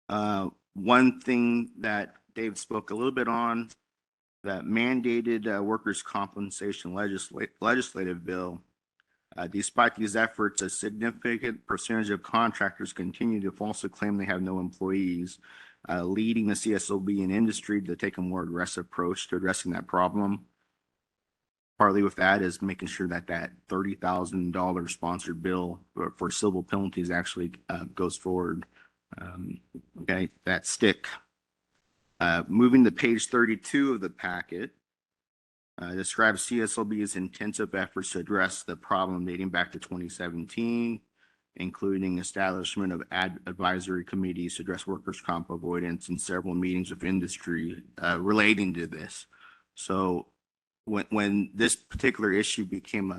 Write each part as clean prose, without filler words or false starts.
One thing that Dave spoke a little bit on, that mandated workers' compensation legislative bill. Despite these efforts, a significant percentage of contractors continue to falsely claim they have no employees, leading the CSLB and industry to take a more aggressive approach to addressing that problem. Partly with that is making sure that that $30,000 sponsored bill for civil penalties actually goes forward. Okay, that stick. Moving to page 32 of the packet, describes CSLB's intensive efforts to address the problem dating back to 2017, including establishment of advisory committees to address workers' comp avoidance and several meetings with industry relating to this. So when this particular issue became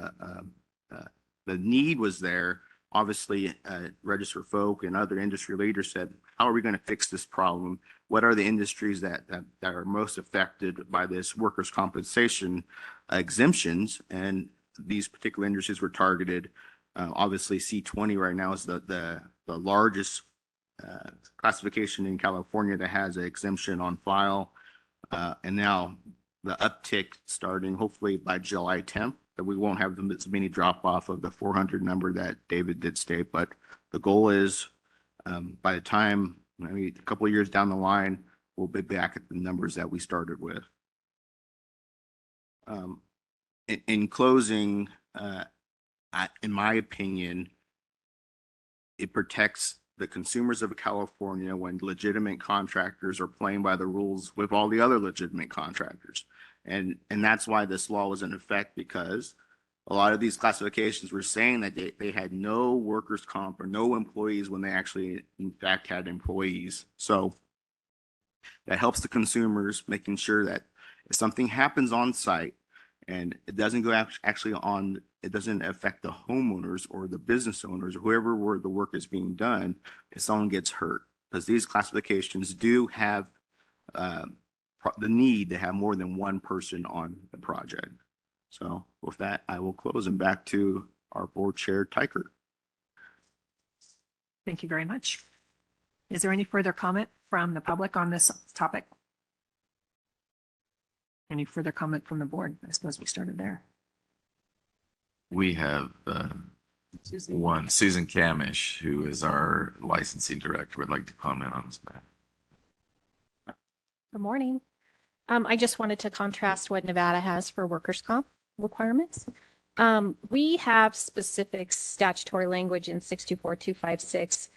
the need was there, obviously Register Folk and other industry leaders said, how are we going to fix this problem? What are the industries that are most affected by this workers' compensation exemptions? And these particular industries were targeted. Obviously C20 right now is the largest classification in California that has an exemption on file. And now the uptick starting hopefully by July 10th, that we won't have as many drop off of the 400 number that David did state, but the goal is by the time, maybe a couple of years down the line, we'll be back at the numbers that we started with. In closing, in my opinion, it protects the consumers of California when legitimate contractors are playing by the rules with all the other legitimate contractors. And that's why this law was in effect, because a lot of these classifications were saying that they had no workers' comp or no employees when they actually, in fact, had employees. So that helps the consumers, making sure that if something happens on site and it doesn't go actually on, it doesn't affect the homeowners or the business owners or whoever where the work is being done, if someone gets hurt. Because these classifications do have the need to have more than one person on the project. So with that, I will close and back to our board chair, Tykert. Thank you very much. Is there any further comment from the public on this topic? Any further comment from the board? I suppose we started there. We have Susan Camish, who is our licensing director, would like to comment on this matter. Good morning. I just wanted to contrast what Nevada has for workers' comp requirements. We have specific statutory language in 624256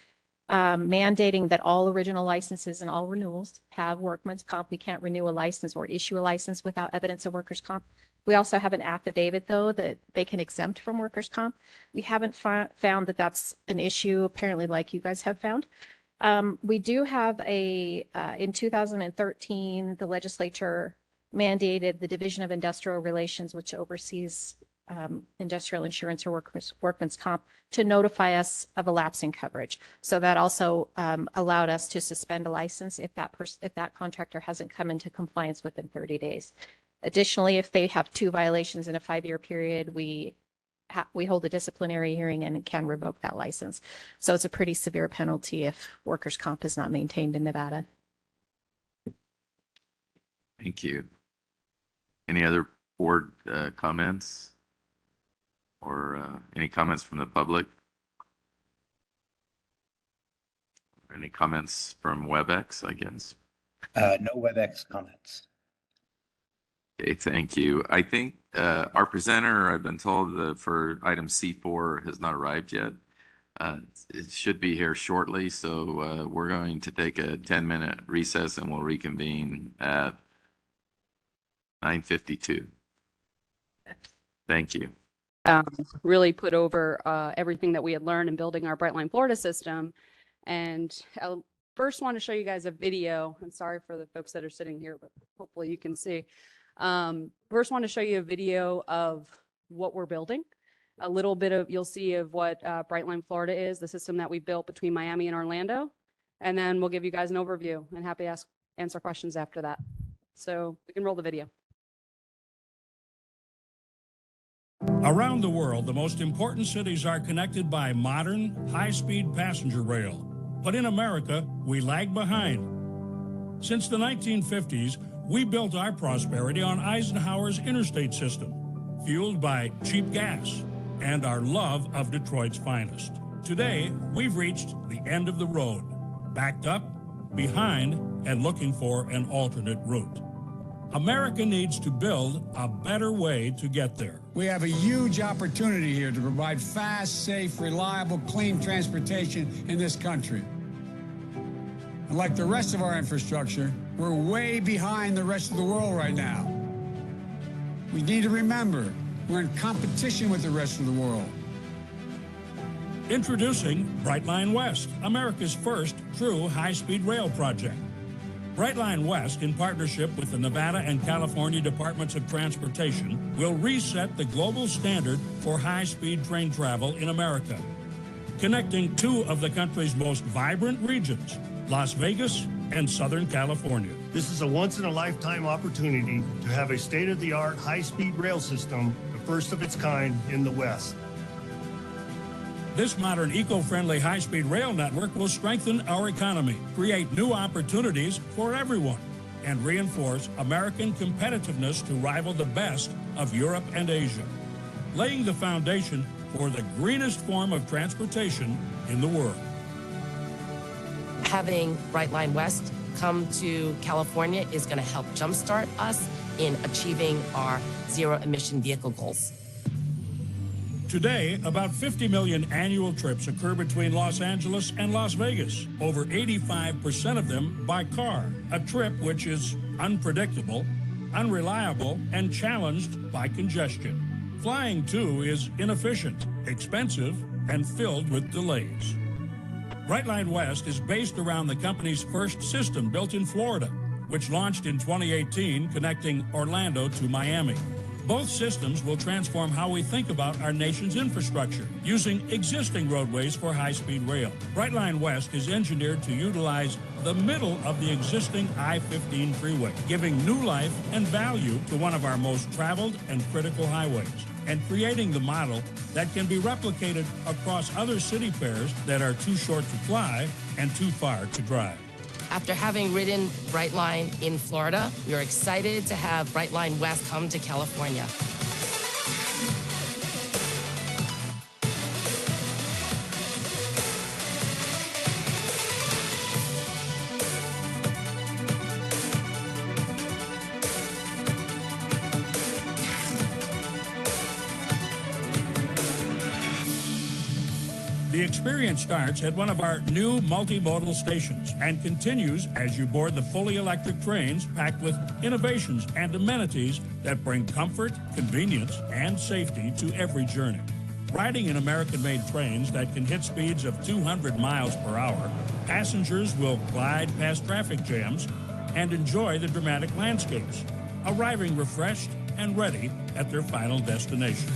mandating that all original licenses and all renewals have workman's comp. We can't renew a license or issue a license without evidence of workers' comp. We also have an affidavit, though, that they can exempt from workers' comp. We haven't found that that's an issue, apparently, like you guys have found. We do have in 2013, the legislature mandated the Division of Industrial Relations, which oversees industrial insurance or workman's comp, to notify us of a lapse in coverage. So that also allowed us to suspend a license if that contractor hasn't come into compliance within 30 days. Additionally, if they have 2 violations in a 5-year period, we hold a disciplinary hearing and can revoke that license. So it's a pretty severe penalty if workers' comp is not maintained in Nevada. Thank you. Any other board comments or any comments from the public? Any comments from WebEx, I guess? No WebEx comments. Okay, thank you. I think our presenter, I've been told for item C4 has not arrived yet. It should be here shortly, so we're going to take a 10-minute recess and we'll reconvene at 9:52. Thank you. Really put over everything that we had learned in building our Brightline Florida system. And I first want to show you guys a video. I'm sorry for the folks that are sitting here, but hopefully you can see. First want to show you a video of what we're building. A little bit of, you'll see of what Brightline Florida is, the system that we built between Miami and Orlando. And then we'll give you guys an overview and happy to answer questions after that. So we can roll the video. Around the world, the most important cities are connected by modern, high-speed passenger rail. But in America, we lag behind. Since the 1950s, we built our prosperity on Eisenhower's interstate system, fueled by cheap gas and our love of Detroit's finest. Today, we've reached the end of the road, backed up, behind, and looking for an alternate route. America needs to build a better way to get there. We have a huge opportunity here to provide fast, safe, reliable, clean transportation in this country. And like the rest of our infrastructure, we're way behind the rest of the world right now. We need to remember, we're in competition with the rest of the world. Introducing Brightline West, America's first true high-speed rail project. Brightline West, in partnership with the Nevada and California Departments of Transportation, will reset the global standard for high-speed train travel in America, connecting two of the country's most vibrant regions, Las Vegas and Southern California. This is a once-in-a-lifetime opportunity to have a state-of-the-art high-speed rail system, the first of its kind in the West. This modern, eco-friendly high-speed rail network will strengthen our economy, create new opportunities for everyone, and reinforce American competitiveness to rival the best of Europe and Asia, laying the foundation for the greenest form of transportation in the world. Having Brightline West come to California is going to help jumpstart us in achieving our zero-emission vehicle goals. Today, about 50 million annual trips occur between Los Angeles and Las Vegas, over 85% of them by car, a trip which is unpredictable, unreliable, and challenged by congestion. Flying, too, is inefficient, expensive, and filled with delays. Brightline West is based around the company's first system built in Florida, which launched in 2018, connecting Orlando to Miami. Both systems will transform how we think about our nation's infrastructure, using existing roadways for high-speed rail. Brightline West is engineered to utilize the middle of the existing I-15 freeway, giving new life and value to one of our most traveled and critical highways, and creating the model that can be replicated across other city pairs that are too short to fly and too far to drive. After having ridden Brightline in Florida, we are excited to have Brightline West come to California. The experience starts at one of our new multimodal stations and continues as you board the fully electric trains packed with innovations and amenities that bring comfort, convenience, and safety to every journey. Riding in American-made trains that can hit speeds of 200 miles per hour, passengers will glide past traffic jams and enjoy the dramatic landscapes, arriving refreshed and ready at their final destination.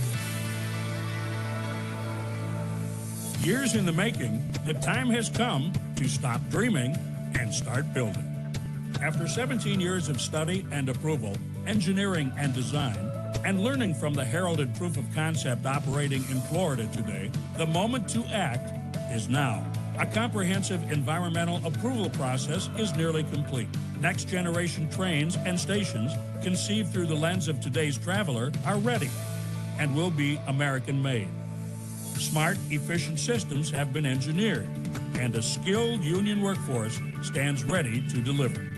Years in the making, the time has come to stop dreaming and start building. After 17 years of study and approval, engineering and design, and learning from the heralded proof of concept operating in Florida today, the moment to act is now. A comprehensive environmental approval process is nearly complete. Next generation trains and stations, conceived through the lens of today's traveler, are ready and will be American-made. Smart, efficient systems have been engineered, and a skilled union workforce stands ready to deliver.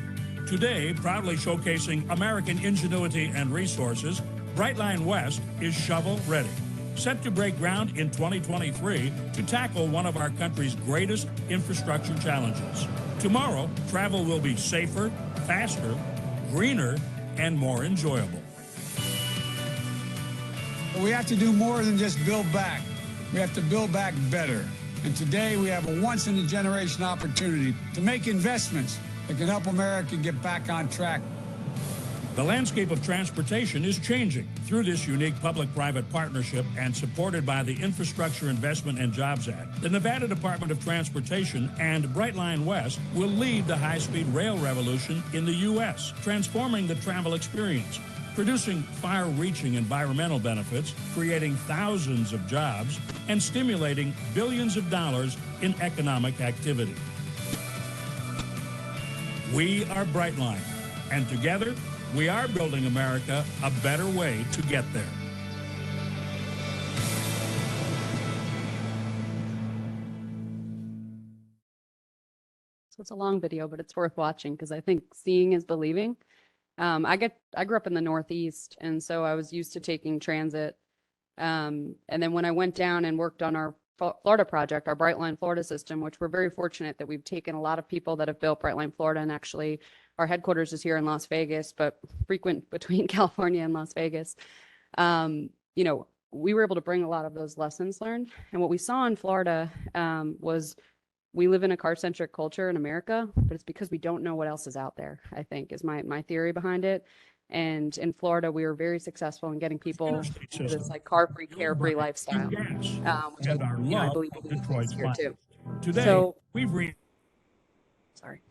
Today, proudly showcasing American ingenuity and resources, Brightline West is shovel-ready, set to break ground in 2023 to tackle one of our country's greatest infrastructure challenges. Tomorrow, travel will be safer, faster, greener, and more enjoyable. But we have to do more than just build back. We have to build back better. And today we have a once-in-a-generation opportunity to make investments that can help America get back on track. The landscape of transportation is changing. Through this unique public-private partnership and supported by the Infrastructure Investment and Jobs Act, the Nevada Department of Transportation and Brightline West will lead the high-speed rail revolution in the U.S., transforming the travel experience, producing far-reaching environmental benefits, creating thousands of jobs, and stimulating billions of dollars in economic activity. We are Brightline, and together we are building America a better way to get there. So it's a long video, but it's worth watching because I think seeing is believing. I grew up in the Northeast, and so I was used to taking transit. And then when I went down and worked on our Florida project, our Brightline Florida system, which we're very fortunate that we've taken a lot of people that have built Brightline Florida, and actually our headquarters is here in Las Vegas, but frequent between California and Las Vegas. You know, we were able to bring a lot of those lessons learned. And what we saw in Florida was we live in a car-centric culture in America, but it's because we don't know what else is out there, I think, is my theory behind it. And in Florida, we were very successful in getting people to this like car-free, carefree lifestyle, which And our I love believe of will be Detroit's here too. Today, So we've reached sorry.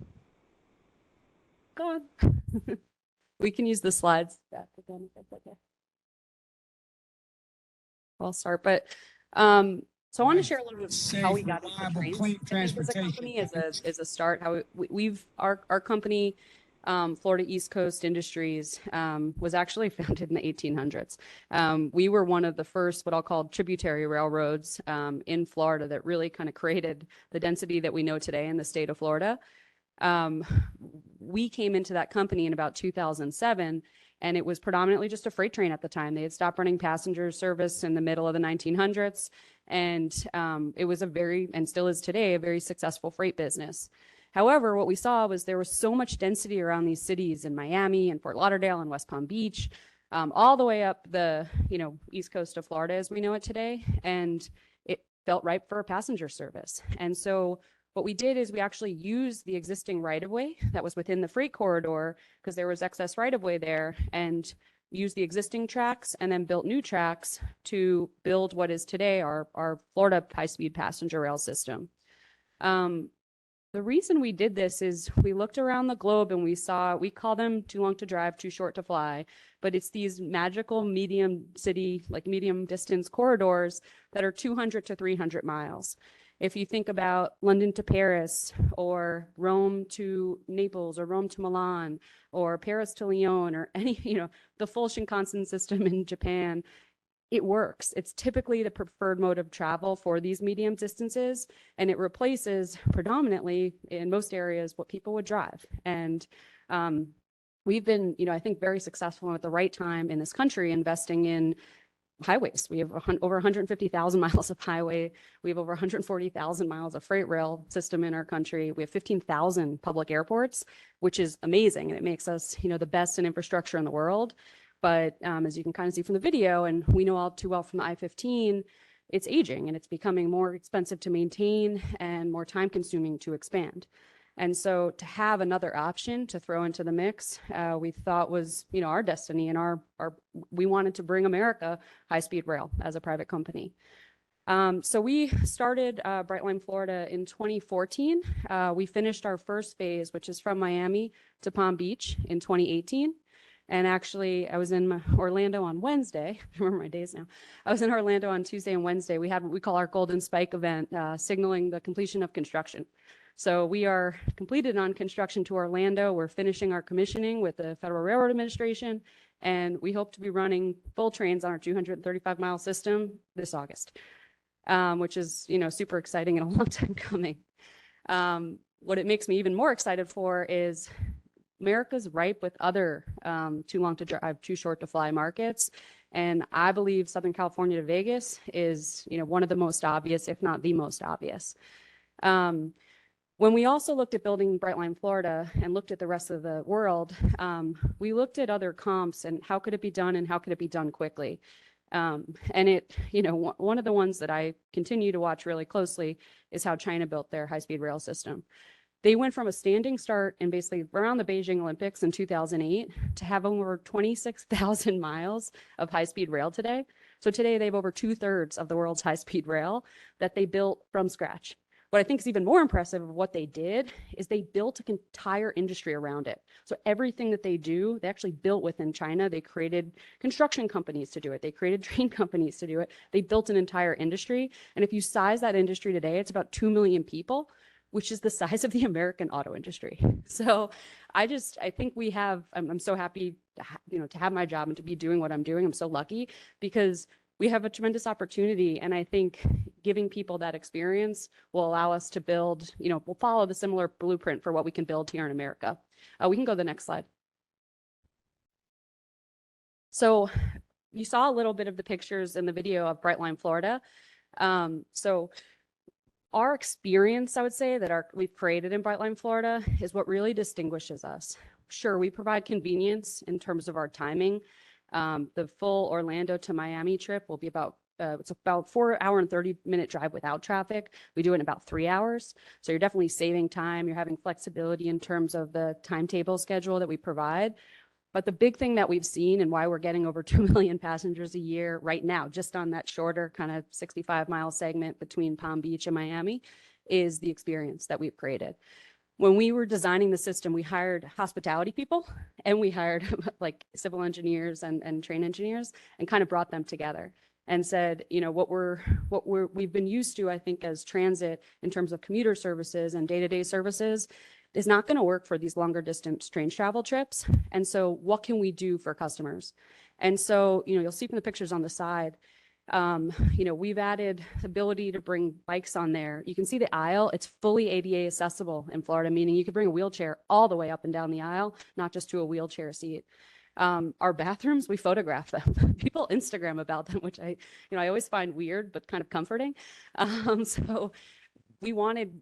Go on. We can use the slides back again if that's okay. I'll start, but so I want to share a little bit of how we got into reliable, trains. clean I think as a transportation. company, as a start, how we've our company, Florida East Coast Industries, was actually founded in the 1800s. We were one of the first, what I'll call tributary railroads in Florida that really kind of created the density that we know today in the state of Florida. We came into that company in about 2007, and it was predominantly just a freight train at the time. They had stopped running passenger service in the middle of the 1900s. And it was a very, and still is today, a very successful freight business. However, what we saw was there was so much density around these cities in Miami and Fort Lauderdale and West Palm Beach, all the way up the, east coast of Florida as we know it today. And it felt ripe for a passenger service. And so what we did is we actually used the existing right-of-way that was within the freight corridor, because there was excess right-of-way there, and used the existing tracks and then built new tracks to build what is today our Florida high-speed passenger rail system. The reason we did this is we looked around the globe and we call them too long to drive, too short to fly, but it's these magical medium distance corridors that are 200 to 300 miles. If you think about London to Paris, or Rome to Naples, or Rome to Milan, or Paris to Lyon, or any, the full Shinkansen system in Japan, it works. It's typically the preferred mode of travel for these medium distances, and it replaces predominantly in most areas what people would drive. And we've been, I think, very successful at the right time in this country investing in highways. We have over 150,000 miles of highway. We have over 140,000 miles of freight rail system in our country. We have 15,000 public airports, which is amazing. And it makes us, the best in infrastructure in the world. But as you can kind of see from the video, and we know all too well from the I-15, it's aging and it's becoming more expensive to maintain and more time consuming to expand. And so to have another option to throw into the mix, we thought was, our destiny, and we wanted to bring America high-speed rail as a private company. So we started Brightline Florida in 2014. We finished our first phase, which is from Miami to Palm Beach, in 2018. And actually, I was in Orlando on Wednesday. I remember my days now. I was in Orlando on Tuesday and Wednesday. We had what we call our Golden Spike event, signaling the completion of construction. So we are completed on construction to Orlando. We're finishing our commissioning with the Federal Railroad Administration, and we hope to be running full trains on our 235-mile system this August, which is, super exciting and a long time coming. What it makes me even more excited for is America's ripe with other too long to drive, too short to fly markets. And I believe Southern California to Vegas is, one of the most obvious, if not the most obvious. When we also looked at building Brightline Florida and looked at the rest of the world, we looked at other comps and how could it be done and how could it be done quickly. And it, one of the ones that I continue to watch really closely is how China built their high-speed rail system. They went from a standing start in basically around the Beijing Olympics in 2008 to have over 26,000 miles of high-speed rail today. So today they have over 2/3 of the world's high-speed rail that they built from scratch. What I think is even more impressive of what they did is they built an entire industry around it. So everything that they do, they actually built within China. They created construction companies to do it. They created train companies to do it. They built an entire industry. And if you size that industry today, it's about 2 million people, which is the size of the American auto industry. So I think we have, I'm so happy to, to have my job and to be doing what I'm doing. I'm so lucky because we have a tremendous opportunity. And I think giving people that experience will allow us to build, we'll follow the similar blueprint for what we can build here in America. We can go to the next slide. So you saw a little bit of the pictures in the video of Brightline, Florida. So our experience, I would say, that we've created in Brightline, Florida is what really distinguishes us. Sure, we provide convenience in terms of our timing. The full Orlando to Miami trip will be it's about 4 hour and 30-minute drive without traffic. We do it in about 3 hours. So you're definitely saving time. You're having flexibility in terms of the timetable schedule that we provide. But the big thing that we've seen and why we're getting over 2 million passengers a year right now, just on that shorter kind of 65-mile segment between Palm Beach and Miami, is the experience that we've created. When we were designing the system, we hired hospitality people and we hired like civil engineers and train engineers and kind of brought them together and said, what we've been used to, I think, as transit in terms of commuter services and day-to-day services is not going to work for these longer distance train travel trips. And so what can we do for customers? And so, you'll see from the pictures on the side, we've added the ability to bring bikes on there. You can see the aisle. It's fully ADA accessible in Florida, meaning you can bring a wheelchair all the way up and down the aisle, not just to a wheelchair seat. Our bathrooms, we photograph them. People Instagram about them, which I always find weird, but kind of comforting. So we wanted,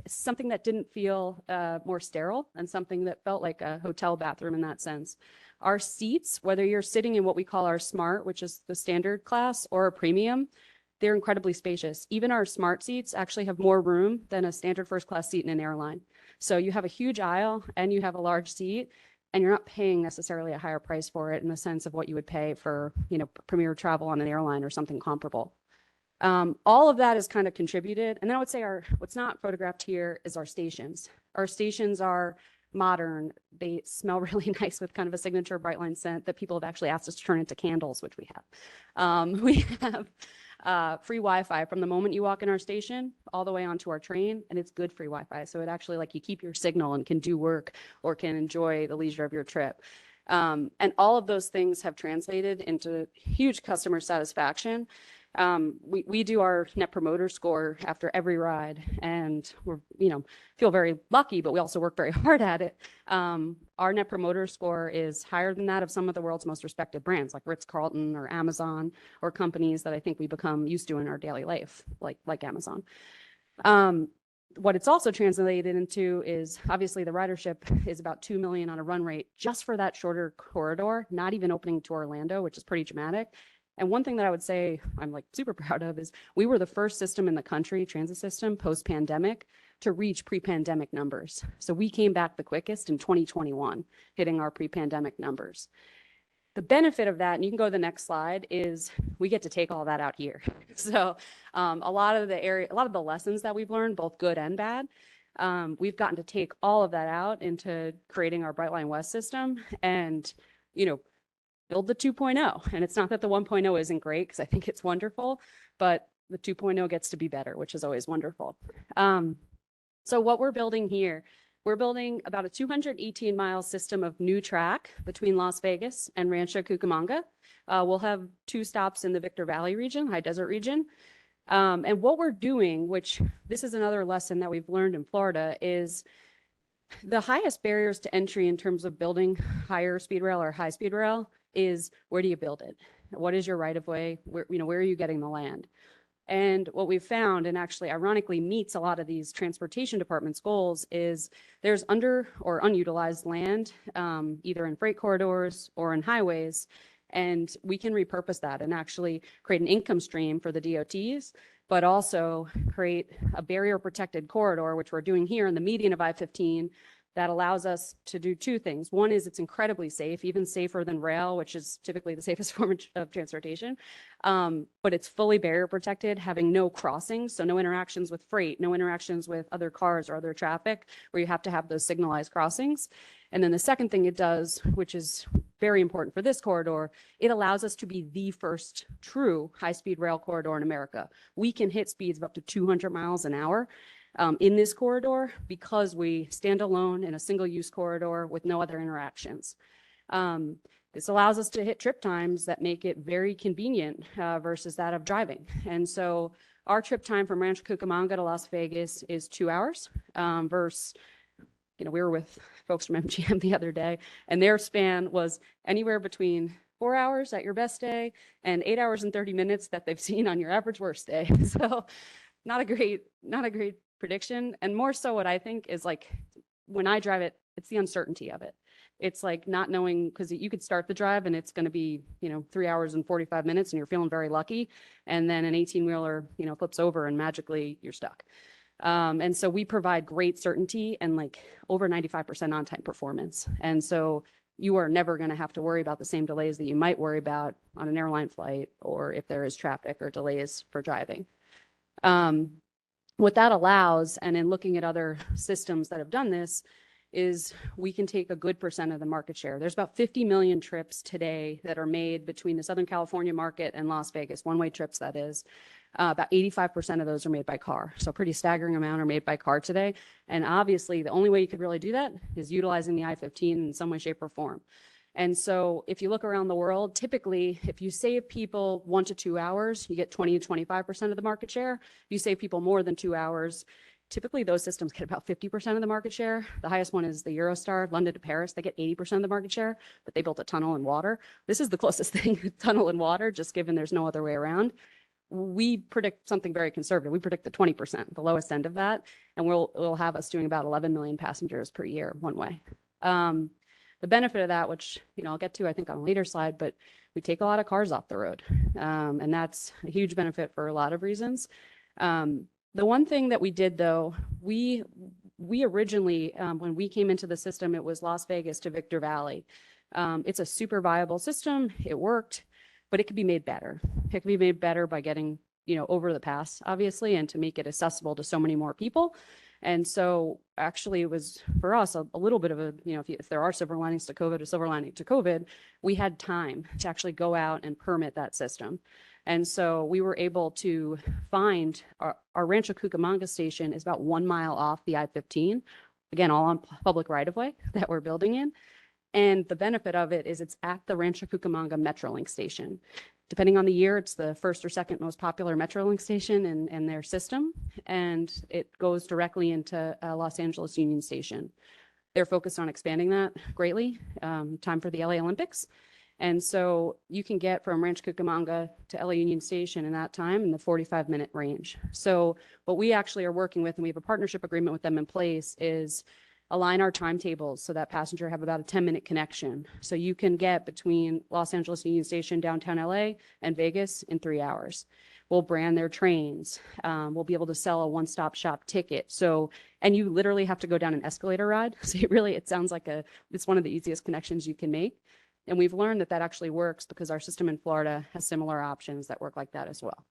something that didn't feel more sterile and something that felt like a hotel bathroom in that sense. Our seats, whether you're sitting in what we call our Smart, which is the standard class, or a premium, they're incredibly spacious. Even our Smart seats actually have more room than a standard first class seat in an airline. So you have a huge aisle and you have a large seat, and you're not paying necessarily a higher price for it in the sense of what you would pay for, premier travel on an airline or something comparable. All of that is kind of contributed. And then I would say what's not photographed here is our stations. Our stations are modern. They smell really nice with kind of a signature Brightline scent that people have actually asked us to turn into candles, which we have. We have free Wi-Fi from the moment you walk in our station all the way onto our train, and it's good free Wi-Fi. So it actually, like, you keep your signal and can do work or can enjoy the leisure of your trip. And all of those things have translated into huge customer satisfaction. We do our Net Promoter Score after every ride, and we're, feel very lucky, but we also work very hard at it. Our Net Promoter Score is higher than that of some of the world's most respected brands like Ritz-Carlton or Amazon, or companies that I think we become used to in our daily life, like Amazon. What it's also translated into is obviously the ridership is about 2 million on a run rate just for that shorter corridor, not even opening to Orlando, which is pretty dramatic. And one thing that I would say I'm super proud of is we were the first system in the country, transit system, post-pandemic, to reach pre-pandemic numbers. So we came back the quickest in 2021, hitting our pre-pandemic numbers. The benefit of that, and you can go to the next slide, is we get to take all that out here. So a lot of the lessons that we've learned, both good and bad, we've gotten to take all of that out into creating our Brightline West system and, build the 2.0. And it's not that the 1.0 isn't great, because I think it's wonderful, but the 2.0 gets to be better, which is always wonderful. So what we're building here, we're building about a 218-mile system of new track between Las Vegas and Rancho Cucamonga. We'll have 2 stops in the Victor Valley region, high desert region. And what we're doing, which this is another lesson that we've learned in Florida, is the highest barriers to entry in terms of building higher speed rail or high speed rail is, where do you build it? What is your right of way? Where are you getting the land? And what we've found, and actually ironically meets a lot of these transportation departments' goals, is there's under or unutilized land, either in freight corridors or in highways. And we can repurpose that and actually create an income stream for the DOTs, but also create a barrier protected corridor, which we're doing here in the median of I-15, that allows us to do 2 things. One is it's incredibly safe, even safer than rail, which is typically the safest form of transportation. But it's fully barrier protected, having no crossings, so no interactions with freight, no interactions with other cars or other traffic, where you have to have those signalized crossings. And then the second thing it does, which is very important for this corridor, it allows us to be the first true high-speed rail corridor in America. We can hit speeds of up to 200 miles an hour. in this corridor because we stand alone in a single-use corridor with no other interactions. This allows us to hit trip times that make it very convenient versus that of driving. And so our trip time from Rancho Cucamonga to Las Vegas is 2 hours versus, we were with folks from MGM the other day, and their span was anywhere between 4 hours at your best day and 8 hours and 30 minutes that they've seen on your average worst day. So not a great prediction. And more so what I think is like, when I drive it, it's the uncertainty of it. It's like not knowing, because you could start the drive and it's going to be, 3 hours and 45 minutes and you're feeling very lucky. And then an 18-wheeler, flips over and magically you're stuck. And so we provide great certainty and like over 95% on-time performance. And so you are never going to have to worry about the same delays that you might worry about on an airline flight or if there is traffic or delays for driving. What that allows, and in looking at other systems that have done this, is we can take a good percent of the market share. There's about 50 million trips today that are made between the Southern California market and Las Vegas, one-way trips that is. About 85% of those are made by car. So a pretty staggering amount are made by car today. And obviously the only way you could really do that is utilizing the I-15 in some way, shape, or form. And so if you look around the world, typically if you save people 1 to 2 hours, you get 20 to 25% of the market share. If you save people more than 2 hours, typically those systems get about 50% of the market share. The highest one is the Eurostar, London to Paris. They get 80% of the market share, but they built a tunnel and water. This is the closest thing, tunnel and water, just given there's no other way around. We predict something very conservative. We predict the 20%, the lowest end of that, and we'll have us doing about 11 million passengers per year one way. The benefit of that, which I'll get to I think on a later slide, but we take a lot of cars off the road, and that's a huge benefit for a lot of reasons. The one thing that we did though, we originally, when we came into the system, it was Las Vegas to Victor Valley. It's a super viable system. It worked, but it could be made better. It could be made better by getting, over the pass, obviously, and to make it accessible to so many more people. And so actually it was for us a little bit of a, if there are silver linings to COVID, a silver lining to COVID, we had time to actually go out and permit that system. And so we were able to find our Rancho Cucamonga station is about 1 mile off the I-15, again, all on public right-of-way that we're building in. And the benefit of it is it's at the Rancho Cucamonga Metrolink station. Depending on the year, it's the first or second most popular Metrolink station in their system. And it goes directly into Los Angeles Union Station. They're focused on expanding that greatly, time for the LA Olympics. And so you can get from Rancho Cucamonga to LA Union Station in that time in the 45-minute range. So what we actually are working with, and we have a partnership agreement with them in place, is align our timetables so that passenger have about a 10-minute connection. So you can get between Los Angeles Union Station, downtown LA, and Vegas in 3 hours. We'll brand their trains. We'll be able to sell a one-stop shop ticket. So, and you literally have to go down an escalator ride. So it sounds like it's one of the easiest connections you can make. And we've learned that that actually works because our system in Florida has similar options that work like that as well.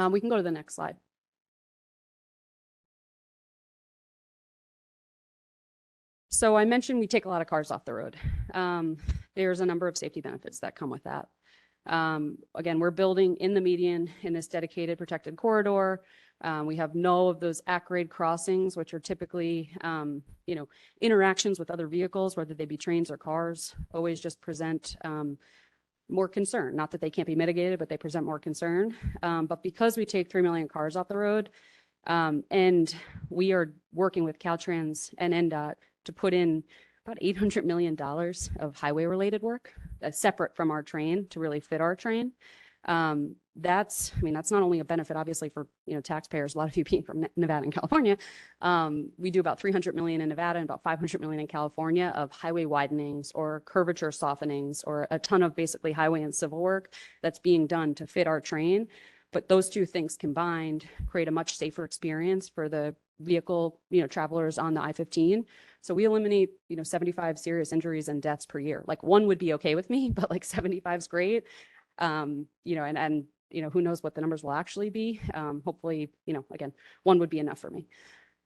We can go to the next slide. So I mentioned we take a lot of cars off the road. There's a number of safety benefits that come with that. Again, we're building in the median in this dedicated protected corridor. We have no of those at-grade crossings, which are typically, interactions with other vehicles, whether they be trains or cars, always just present more concern. Not that they can't be mitigated, but they present more concern. But because we take 3 million cars off the road, and we are working with Caltrans and NDOT to put in about $800 million of highway-related work that's separate from our train to really fit our train. That's not only a benefit, obviously, for taxpayers, a lot of you being from Nevada and California. We do about 300 million in Nevada and about 500 million in California of highway widenings or curvature softenings or a ton of basically highway and civil work that's being done to fit our train. But those two things combined create a much safer experience for the vehicle, travelers on the I-15. So we eliminate, 75 serious injuries and deaths per year. Like one would be okay with me, but like 75 is great. And who knows what the numbers will actually be. Hopefully, again, one would be enough for me.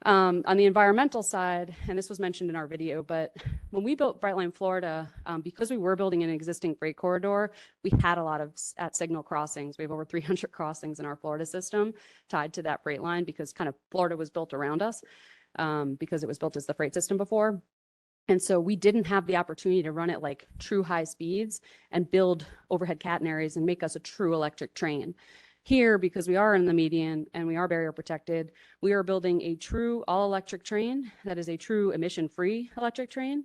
On the environmental side, and this was mentioned in our video, but when we built Brightline, Florida, because we were building an existing freight corridor, we had a lot of at signal crossings. We have over 300 crossings in our Florida system tied to that freight line because kind of Florida was built around us because it was built as the freight system before. And so we didn't have the opportunity to run it like true high speeds and build overhead catenaries and make us a true electric train. Here, because we are in the median and we are barrier protected, we are building a true all-electric train that is a true emission-free electric train.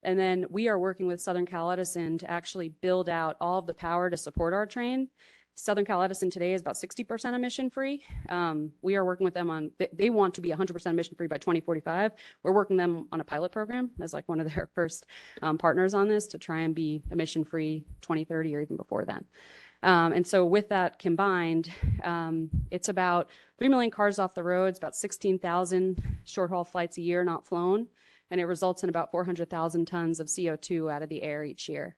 And then we are working with Southern Cal Edison to actually build out all of the power to support our train. Southern Cal Edison today is about 60% emission-free. We are working with them on, they want to be 100% emission-free by 2045. We're working them on a pilot program as like one of their first partners on this to try and be emission-free 2030 or even before then. And so with that combined, it's about 3 million cars off the roads, about 16,000 short haul flights a year not flown, and it results in about 400,000 tons of CO2 out of the air each year.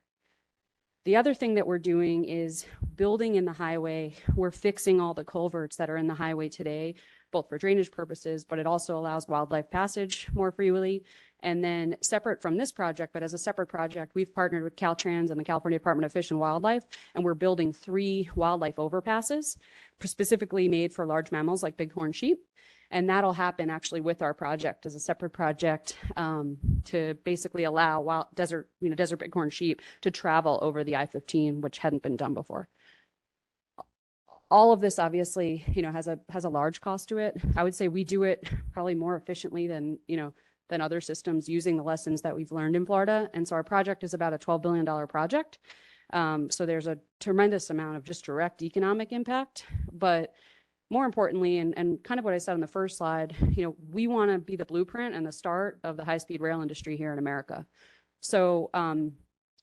The other thing that we're doing is building in the highway. We're fixing all the culverts that are in the highway today, both for drainage purposes, but it also allows wildlife passage more freely. And then separate from this project, but as a separate project, we've partnered with Caltrans and the California Department of Fish and Wildlife, and we're building 3 wildlife overpasses specifically made for large mammals like bighorn sheep. And that'll happen actually with our project as a separate project to basically allow desert bighorn sheep to travel over the I-15, which hadn't been done before. All of this obviously, has a large cost to it. I would say we do it probably more efficiently than other systems using the lessons that we've learned in Florida. And so our project is about a $12 billion project. So there's a tremendous amount of just direct economic impact, but more importantly, and kind of what I said on the first slide, we want to be the blueprint and the start of the high-speed rail industry here in America. So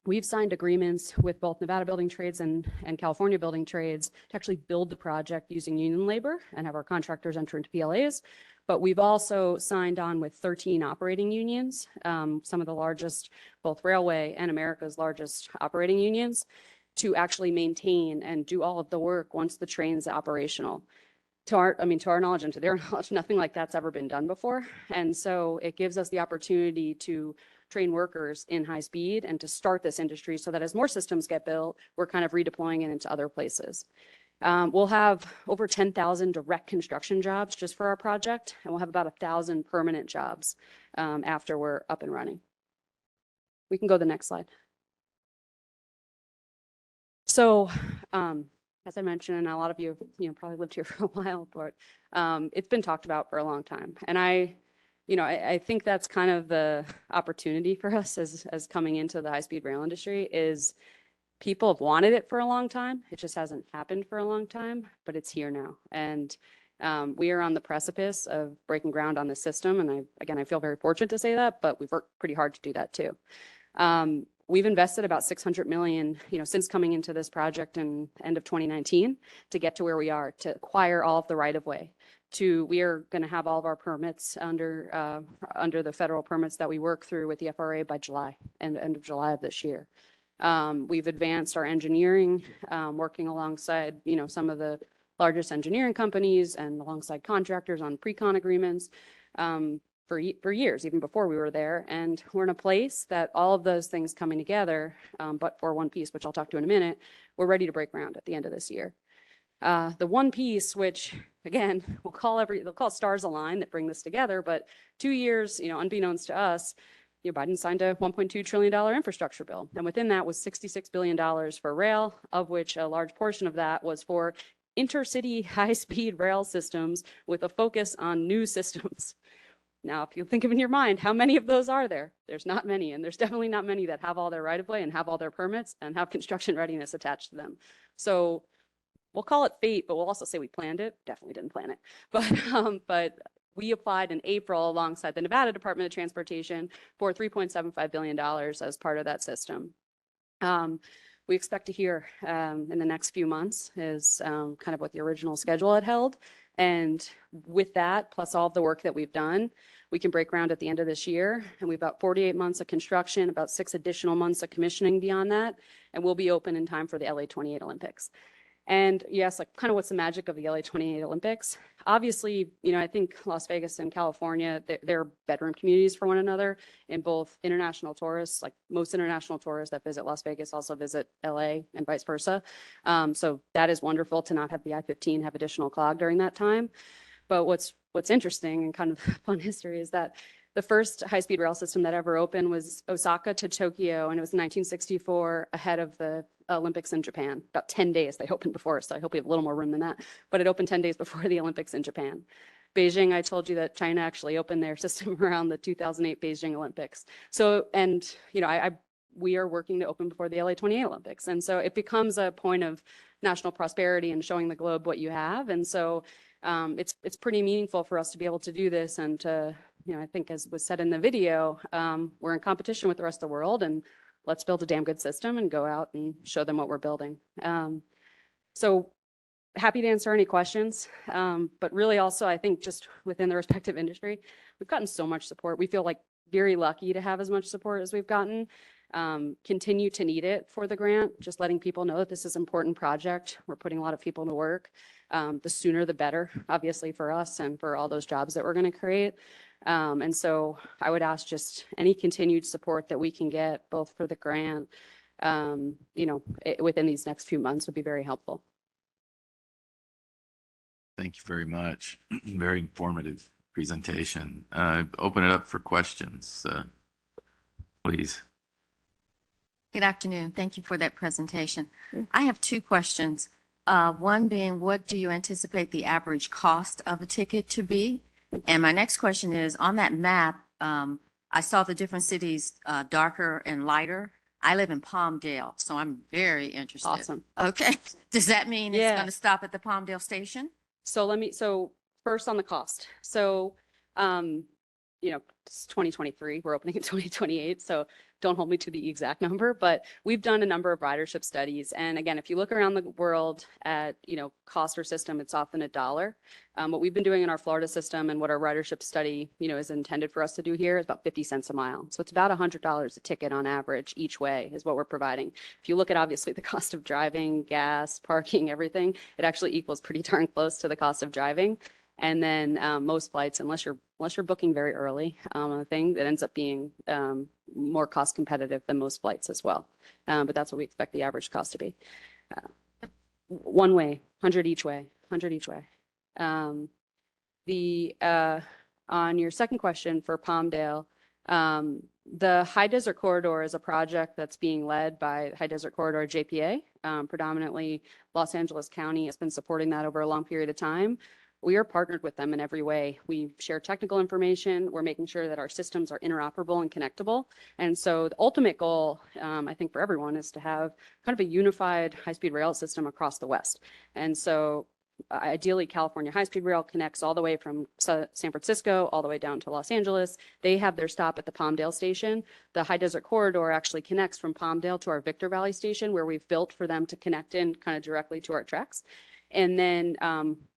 we've signed agreements with both Nevada Building Trades and California Building Trades to actually build the project using union labor and have our contractors enter into PLAs. But we've also signed on with 13 operating unions, some of the largest, both railway and America's largest operating unions, to actually maintain and do all of the work once the train's operational. To our knowledge and to their knowledge, nothing like that's ever been done before. And so it gives us the opportunity to train workers in high speed and to start this industry so that as more systems get built, we're kind of redeploying it into other places. We'll have over 10,000 direct construction jobs just for our project, and we'll have about 1,000 permanent jobs after we're up and running. We can go to the next slide. So, as I mentioned, and a lot of you, probably lived here for a while, but it's been talked about for a long time. And I think that's kind of the opportunity for us as coming into the high-speed rail industry is people have wanted it for a long time. It just hasn't happened for a long time, but it's here now. And we are on the precipice of breaking ground on this system. And I feel very fortunate to say that, but we've worked pretty hard to do that too. We've invested about $600 million, since coming into this project in end of 2019 to get to where we are, to acquire all of the right of way. We are going to have all of our permits under the federal permits that we work through with the FRA by July, end of July of this year. We've advanced our engineering, working alongside, some of the largest engineering companies and alongside contractors on pre-con agreements. For years, even before we were there. And we're in a place that all of those things coming together, but for one piece, which I'll talk to in a minute, we're ready to break ground at the end of this year. The one piece, which again, they'll call stars align that bring this together, but 2 years, unbeknownst to us, Biden signed a $1.2 trillion infrastructure bill. And within that was $66 billion for rail, of which a large portion of that was for intercity high-speed rail systems with a focus on new systems. Now, if you think of in your mind, how many of those are there? There's not many, and there's definitely not many that have all their right-of-way and have all their permits and have construction readiness attached to them. So we'll call it fate, but we'll also say we planned it. Definitely didn't plan it. But we applied in April alongside the Nevada Department of Transportation for $3.75 billion as part of that system. We expect to hear in the next few months is kind of what the original schedule had held. And with that, plus all of the work that we've done, we can break ground at the end of this year. And we've got 48 months of construction, about 6 additional months of commissioning beyond that. And we'll be open in time for the LA 28 Olympics. And yes, like kind of what's the magic of the LA 28 Olympics? Obviously, I think Las Vegas and California, they're bedroom communities for one another in both international tourists, like most international tourists that visit Las Vegas also visit LA and vice versa. So that is wonderful to not have the I-15 have additional clog during that time. But what's interesting and kind of fun history is that the first high-speed rail system that ever opened was Osaka to Tokyo, and it was in 1964 ahead of the Olympics in Japan. About 10 days they opened before, so I hope we have a little more room than that. But it opened 10 days before the Olympics in Japan. Beijing, I told you that China actually opened their system around the 2008 Beijing Olympics. So, and we are working to open before the LA 28 Olympics. And so it becomes a point of national prosperity and showing the globe what you have. And so it's pretty meaningful for us to be able to do this and to, I think as was said in the video, we're in competition with the rest of the world, and let's build a damn good system and go out and show them what we're building. So happy to answer any questions, but really also I think just within the respective industry, we've gotten so much support. We feel like very lucky to have as much support as we've gotten. Continue to need it for the grant, just letting people know that this is an important project. We're putting a lot of people to work. The sooner the better, obviously for us and for all those jobs that we're going to create. And so I would ask just any continued support that we can get both for the grant, within these next few months would be very helpful. Thank you very much. Very informative presentation. Open it up for questions, please. Good afternoon. Thank you for that presentation. I have two questions. One being, what do you anticipate the average cost of a ticket to be? And my next question is, on that map, I saw the different cities, darker and lighter. I live in Palmdale, so I'm very interested. Awesome. Okay. Does that mean it's Yeah. going to stop at the Palmdale station? So first on the cost. So, it's 2023, we're opening in 2028. So don't hold me to the exact number, but we've done a number of ridership studies. And again, if you look around the world at, cost per system, it's often $1. What we've been doing in our Florida system and what our ridership study, is intended for us to do here is about 50 cents a mile. So it's about $100 a ticket on average each way is what we're providing. If you look at obviously the cost of driving, gas, parking, everything, it actually equals pretty darn close to the cost of driving. And then most flights, unless you're booking very early on a thing, that ends up being more cost competitive than most flights as well. But that's what we expect the average cost to be. One way, 100 each way, 100 each way. On your second question for Palmdale, the High Desert Corridor is a project that's being led by High Desert Corridor JPA. Predominantly Los Angeles County has been supporting that over a long period of time. We are partnered with them in every way. We share technical information. We're making sure that our systems are interoperable and connectable. And so the ultimate goal, I think for everyone, is to have kind of a unified high-speed rail system across the West. And so ideally, California high-speed rail connects all the way from San Francisco all the way down to Los Angeles. They have their stop at the Palmdale station. The High Desert Corridor actually connects from Palmdale to our Victor Valley station, where we've built for them to connect in kind of directly to our tracks. And then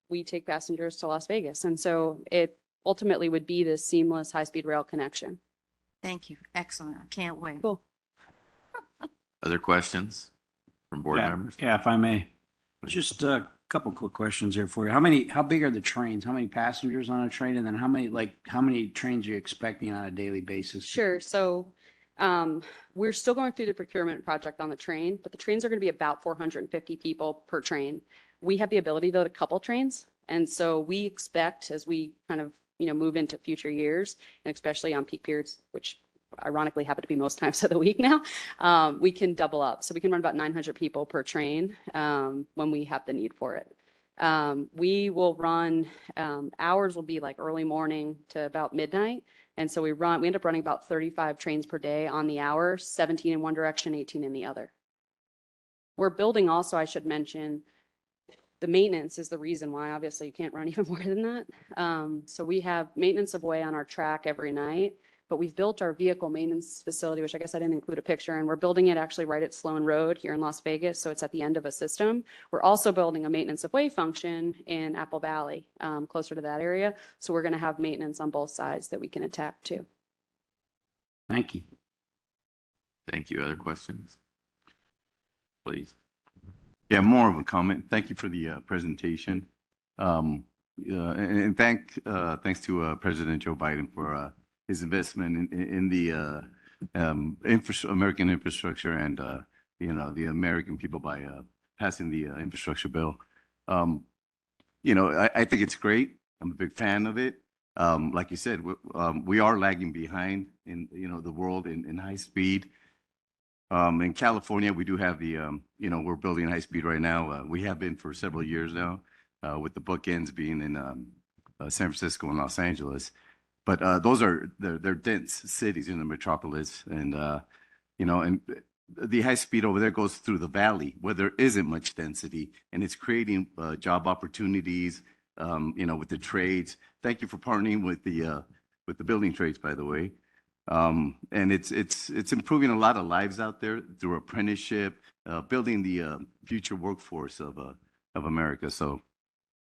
we take passengers to Las Vegas. And so it ultimately would be this seamless high-speed rail connection. Thank you. Excellent. I can't wait. Cool. Other questions from board members? Yeah, if I may. Just a couple quick questions here for you. How big are the trains? How many passengers on a train? And then how many trains are you expecting on a daily basis? Sure. So we're still going through the procurement project on the train, but the trains are going to be about 450 people per train. We have the ability though to couple trains. And so we expect as we kind of, move into future years, and especially on peak periods, which ironically happen to be most times of the week now, we can double up. So we can run about 900 people per train when we have the need for it. We will run, hours will be like early morning to about midnight. And so we end up running about 35 trains per day on the hour, 17 in one direction, 18 in the other. We're building also, I should mention, the maintenance is the reason why obviously you can't run even more than that. So we have maintenance of way on our track every night, but we've built our vehicle maintenance facility, which I guess I didn't include a picture, and we're building it actually right at Sloan Road here in Las Vegas. So it's at the end of a system. We're also building a maintenance of way function in Apple Valley, closer to that area. So we're going to have maintenance on both sides that we can attack too. Thank you. Thank you. Other questions? Please. Yeah, more of a comment. Thank you for the presentation. And thanks to President Joe Biden for his investment in the American infrastructure and the American people by passing the infrastructure bill. I think it's great. I'm a big fan of it. Like you said, we are lagging behind in the world in high speed. In California, we do have we're building high speed right now. We have been for several years now, with the bookends being in San Francisco and Los Angeles. But they're dense cities in the metropolis, and and the high speed over there goes through the valley where there isn't much density, and it's creating job opportunities, with the trades. Thank you for partnering with the building trades, by the way. And it's improving a lot of lives out there through apprenticeship, building the future workforce of America. So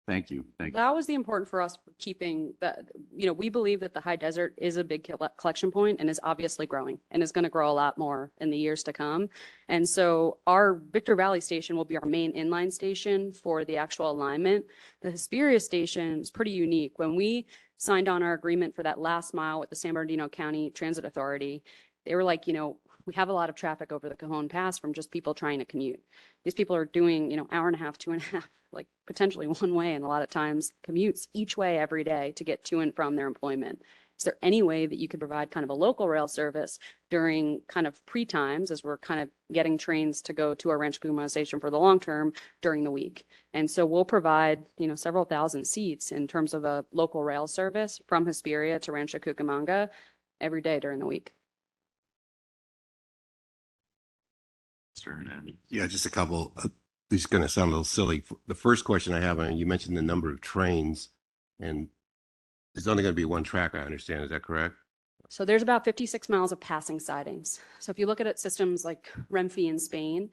thank you. That was the important for us for keeping that, we believe that the high desert is a big collection point and is obviously growing and is going to grow a lot more in the years to come. And so our Victor Valley station will be our main inline station for the actual alignment. The Hesperia station is pretty unique. When we signed on our agreement for that last mile with the San Bernardino County Transit Authority, they were like, we have a lot of traffic over the Cajon Pass from just people trying to commute. These people are doing, hour and a half, 2.5, like potentially one way, and a lot of times commutes each way every day to get to and from their employment. Is there any way that you could provide kind of a local rail service during kind of pre-times as we're kind of getting trains to go to our Rancho Cucamonga station for the long term during the week? And so we'll provide, several thousand seats in terms of a local rail service from Hesperia to Rancho Cucamonga every day during the week. Yeah, just a couple. This is going to sound a little silly. The first question I have, you mentioned the number of trains, and there's only going to be one track, I understand. Is that correct? So there's about 56 miles of passing sidings. So if you look at systems like Renfe in Spain,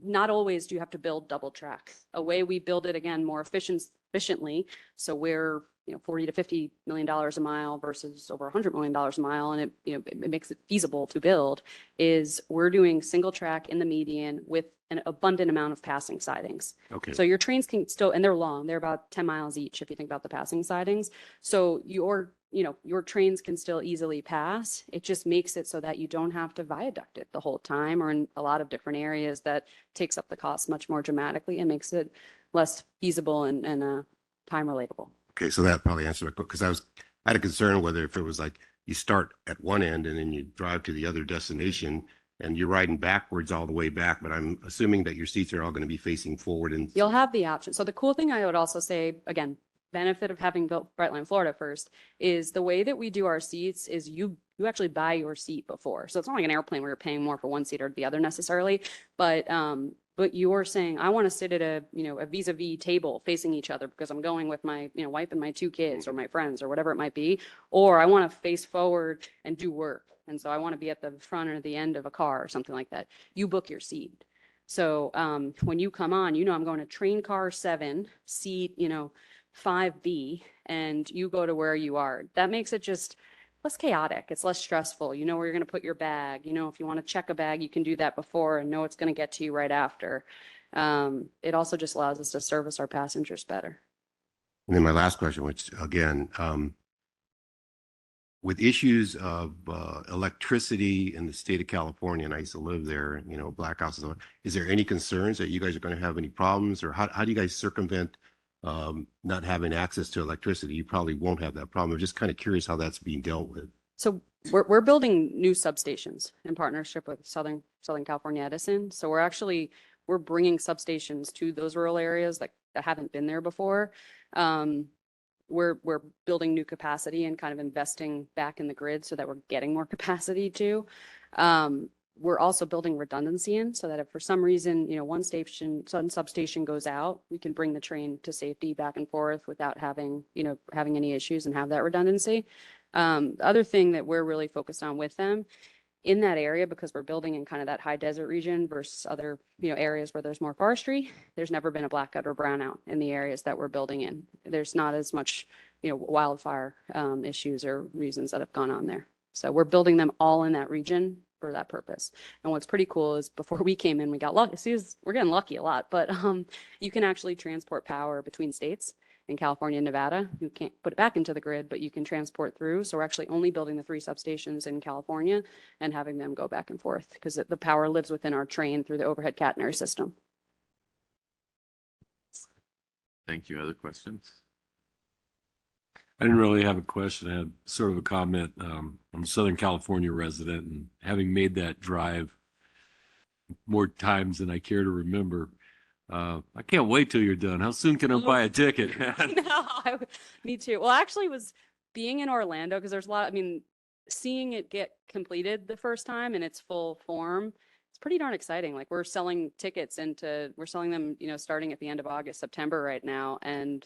not always do you have to build double track. A way we build it, again, more efficiently. So we're $40 to $50 million a mile versus over $100 million a mile, and it makes it feasible to build. Is we're doing single track in the median with an abundant amount of passing sidings. Okay. So your trains can still, and they're long. They're about 10 miles each if you think about the passing sidings. So your trains can still easily pass. It just makes it so that you don't have to viaduct it the whole time, or in a lot of different areas that takes up the cost much more dramatically and makes it less feasible and time relatable. Okay, so that probably answered my question, because I had a concern whether if it was like you start at one end and then you drive to the other destination and you're riding backwards all the way back, but I'm assuming that your seats are all going to be facing forward. And you'll have the option. So the cool thing I would also say, again, benefit of having built Brightline Florida first, is the way that we do our seats is you actually buy your seat before. So it's not like an airplane where you're paying more for one seat or the other necessarily, but you're saying, I want to sit at a vis-a-vis table facing each other because I'm going with my, wife and my 2 kids or my friends or whatever it might be, or I want to face forward and do work. And so I want to be at the front or the end of a car or something like that. You book your seat. So when you come on, I'm going to train car 7, seat, 5B, and you go to where you are. That makes it just less chaotic. It's less stressful. You know where you're going to put your bag. If you want to check a bag, you can do that before and know it's going to get to you right after. It also just allows us to service our passengers better. then my last question, which again, with issues of electricity in the state of California, and I used to live there, blackouts, is there any concerns that you guys are going to have any problems, or how do you guys circumvent not having access to electricity? You probably won't have that problem. I'm just kind of curious how that's being dealt with. So we're building new substations in partnership with Southern California Edison. So we're bringing substations to those rural areas that haven't been there before. We're building new capacity and kind of investing back in the grid so that we're getting more capacity too. We're also building redundancy in so that if for some reason, one substation goes out, we can bring the train to safety back and forth without having any issues and have that redundancy. The other thing that we're really focused on with them in that area, because we're building in kind of that high desert region versus other, areas where there's more forestry, there's never been a blackout or brownout in the areas that we're building in. There's not as much, wildfire issues or reasons that have gone on there. So we're building them all in that region for that purpose. And what's pretty cool is before we came in, we got lucky. See, we're getting lucky a lot, but you can actually transport power between states. In California and Nevada, you can't put it back into the grid, but you can transport through. So we're actually only building the 3 substations in California and having them go back and forth because the power lives within our train through the overhead catenary system. Thank you. Other questions? I didn't really have a question. I had sort of a comment. I'm a Southern California resident, and having made that drive more times than I care to remember, I can't wait till you're done. How soon can I buy a ticket? No, me too. Well, actually, was being in Orlando because there's a lot. I mean, seeing it get completed the first time in its full form, it's pretty darn exciting. Like we're selling tickets we're selling them, starting at the end of August, September right now, and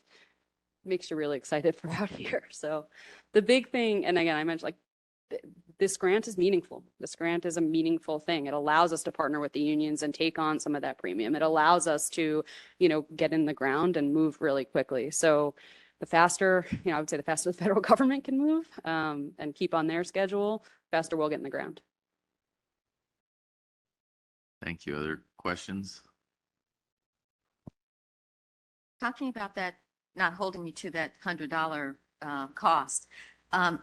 makes you really excited for out here. So the big thing, and again, I mentioned like this grant is meaningful. This grant is a meaningful thing. It allows us to partner with the unions and take on some of that premium. It allows us to, get in the ground and move really quickly. So the faster, I would say the faster the federal government can move and keep on their schedule, faster we'll get in the ground. Thank you. Other questions? Talking about that, not holding you to that $100 cost,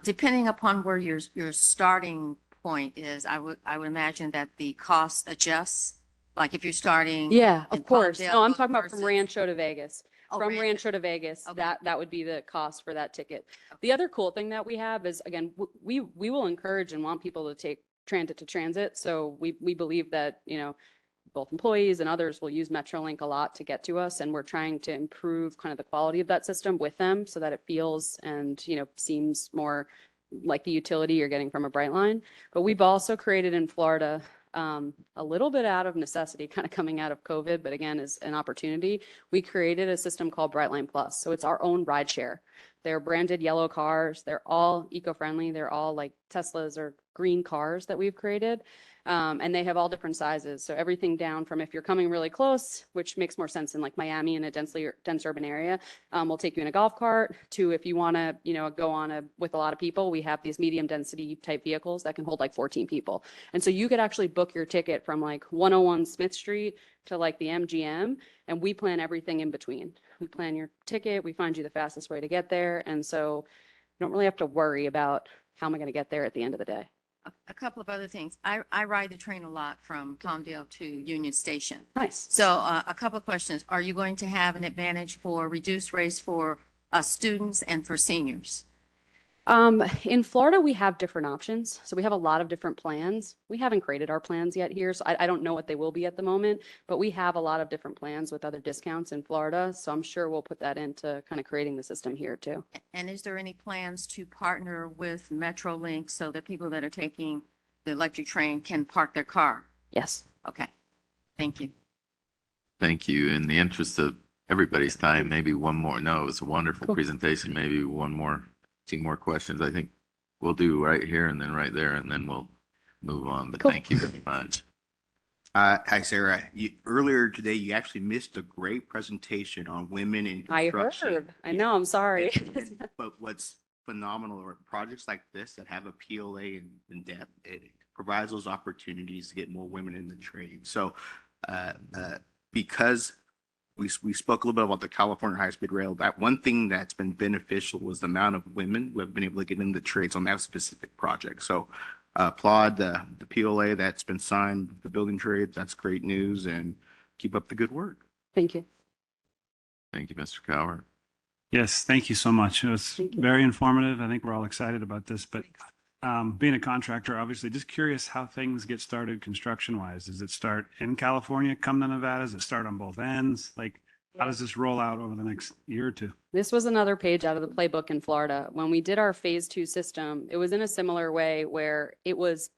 depending upon where your starting point is, I would imagine that the cost adjusts. Like if you're starting. Yeah, in of course. Palmdale No, I'm talking about from versus- Rancho to Vegas. Oh, From Rancho. Rancho to Vegas, Okay. that would be the cost for that ticket. The other cool thing that we have is, again, we will encourage and want people to take transit to transit. So we believe that, both employees and others will use Metrolink a lot to get to us. And we're trying to improve kind of the quality of that system with them so that it feels and, seems more like the utility you're getting from a Brightline. But we've also created in Florida, a little bit out of necessity, kind of coming out of COVID, but again, is an opportunity. We created a system called Brightline Plus. So it's our own ride share. They're branded yellow cars. They're all eco-friendly. They're all like Teslas or green cars that we've created. And they have all different sizes. So everything down from if you're coming really close, which makes more sense in like Miami in a dense urban area, we'll take you in a golf cart, to if you want to, go on with a lot of people, we have these medium density type vehicles that can hold like 14 people. And so you could actually book your ticket from like 101 Smith Street to like the MGM, and we plan everything in between. We plan your ticket, we find you the fastest way to get there. And so you don't really have to worry about how am I going to get there at the end of the day. A couple of other things. I ride the train a lot from Palmdale to Union Station. Nice. So a couple of questions. Are you going to have an advantage for reduced rates for students and for seniors? In Florida, we have different options. So we have a lot of different plans. We haven't created our plans yet here, so I don't know what they will be at the moment, but we have a lot of different plans with other discounts in Florida. So I'm sure we'll put that into kind of creating the system here too. And is there any plans to partner with Metrolink so that people that are taking the electric train can park their car? Yes. Okay. Thank you. Thank you. In the interest of everybody's time, maybe one more. No, it was a wonderful presentation. Maybe two more questions. I think we'll do right here and then right there, and then we'll move on. But thank you very much. Hi, Sarah. Earlier today, you actually missed a great presentation on women in I construction. heard. I know. I'm sorry. But what's phenomenal are projects like this that have a PLA in depth. It provides those opportunities to get more women in the trade. So because we spoke a little bit about the California high-speed rail, that one thing that's been beneficial was the amount of women who have been able to get into the trades on that specific project. So applaud the PLA that's been signed, the building trades. That's great news, and keep up the good work. Thank you. Thank you, Mr. Cowher. Yes, thank you so much. It was very informative. I think we're all excited about this, but being a contractor, obviously, just curious how things get started construction-wise. Does it start in California, come to Nevada? Does it start on both ends? Like, how does this roll out over the next year or two? This was another page out of the playbook in Florida. When we did our phase 2 system, it was in a similar way where it's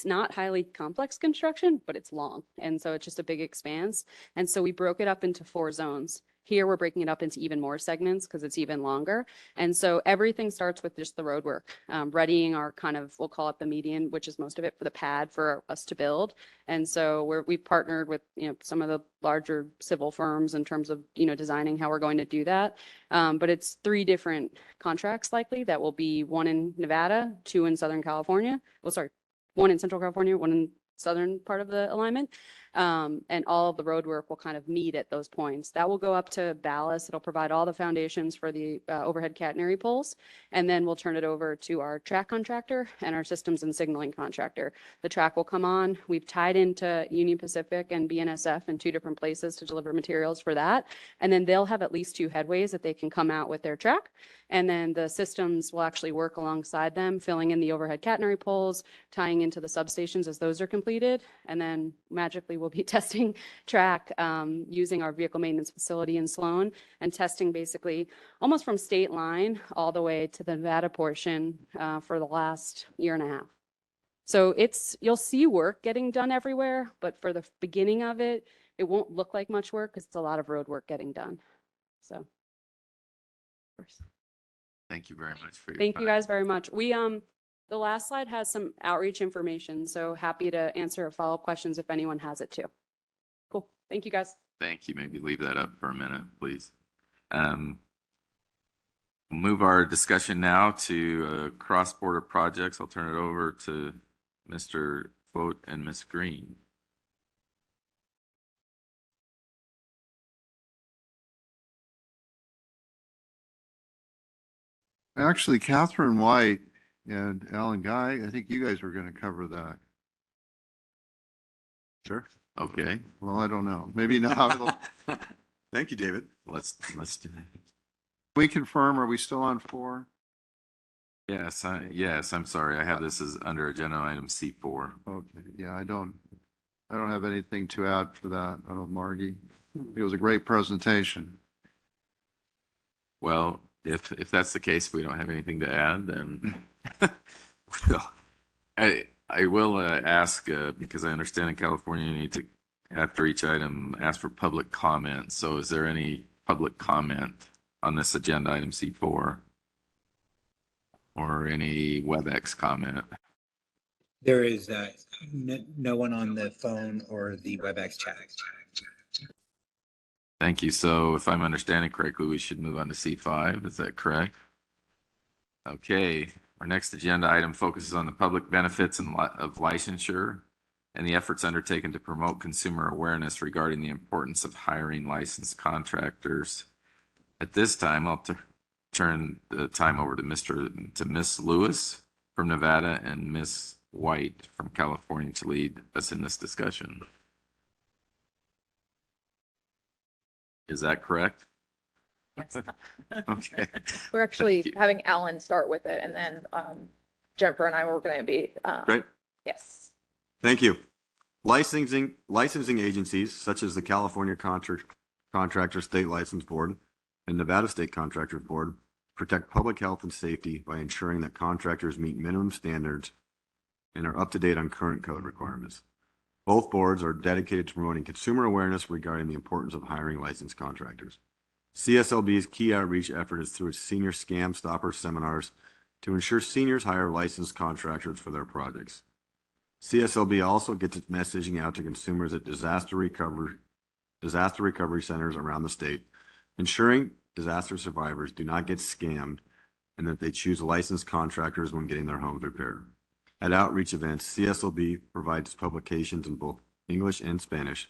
not highly complex construction, but it's long. And so it's just a big expanse. And so we broke it up into 4 zones. Here, we're breaking it up into even more segments because it's even longer. And so everything starts with just the road work, readying our kind of, we'll call it the median, which is most of it, for the pad for us to build. And so we've partnered with, some of the larger civil firms in terms of, designing how we're going to do that. But it's 3 different contracts likely that will be 1 in Nevada, 2 in Southern California. Well, sorry, one in Central California, one in southern part of the alignment. And all of the road work will kind of meet at those points. That will go up to ballast. It'll provide all the foundations for the overhead catenary poles. And then we'll turn it over to our track contractor and our systems and signaling contractor. The track will come on. We've tied into Union Pacific and BNSF in 2 different places to deliver materials for that. And then they'll have at least 2 headways that they can come out with their track. And then the systems will actually work alongside them, filling in the overhead catenary poles, tying into the substations as those are completed. And then magically we'll be testing track using our vehicle maintenance facility in Sloan and testing basically almost from state line all the way to the Nevada portion for the last year and a half. So you'll see work getting done everywhere, but for the beginning of it, it won't look like much work because it's a lot of road work getting done. So, of course. Thank you very much for your Thank time. you guys very much. The last slide has some outreach information, so happy to answer follow-up questions if anyone has it too. Cool. Thank you, guys. Thank you. Maybe leave that up for a minute, please. We'll move our discussion now to cross-border projects. I'll turn it over to Mr. Fote and Ms. Green. Actually, Catherine White and Alan Guy, I think you guys were going to cover that. Sure. Okay. Well, I don't know. Maybe not. Thank you, David. Let's do that. We confirm, are we still on 4? Yes, I'm sorry. I have this as under agenda item C4. Okay, yeah, I don't have anything to add for that. I don't know, Margie. It was a great presentation. Well, if that's the case, we don't have anything to add, then well, I will ask because I understand in California you need to, after each item, ask for public comment. So is there any public comment on this agenda item C4 or any WebEx comment? There is no one on the phone or the WebEx chat. Thank you. So if I'm understanding correctly, we should move on to C5. Is that correct? Okay. Our next agenda item focuses on the public benefits of licensure and the efforts undertaken to promote consumer awareness regarding the importance of hiring licensed contractors. At this time, I'll turn the time over to Miss Lewis from Nevada and Miss White from California to lead us in this discussion. Is that correct? Yes. Okay. We're actually having Alan start with it, and then Jennifer and I were going to be. Great. Yes. Thank you. Licensing agencies such as the California Contractor State License Board and Nevada State Contractors Board protect public health and safety by ensuring that contractors meet minimum standards and are up to date on current code requirements. Both boards are dedicated to promoting consumer awareness regarding the importance of hiring licensed contractors. CSLB's key outreach effort is through its Senior Scam Stopper seminars to ensure seniors hire licensed contractors for their projects. CSLB also gets its messaging out to consumers at disaster recovery centers around the state, ensuring disaster survivors do not get scammed and that they choose licensed contractors when getting their homes repaired. At outreach events, CSLB provides publications in both English and Spanish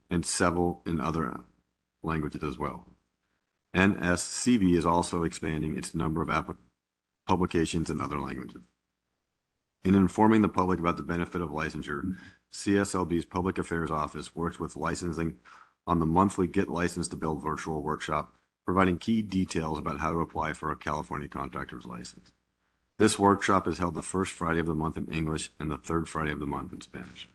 and several in other languages as well. NSCB is also expanding its number of publications in other languages. In informing the public about the benefit of licensure, CSLB's Public Affairs Office works with licensing on the monthly Get Licensed to Build virtual workshop, providing key details about how to apply for a California contractor's license. This workshop is held the first Friday of the month in English and the third Friday of the month in Spanish.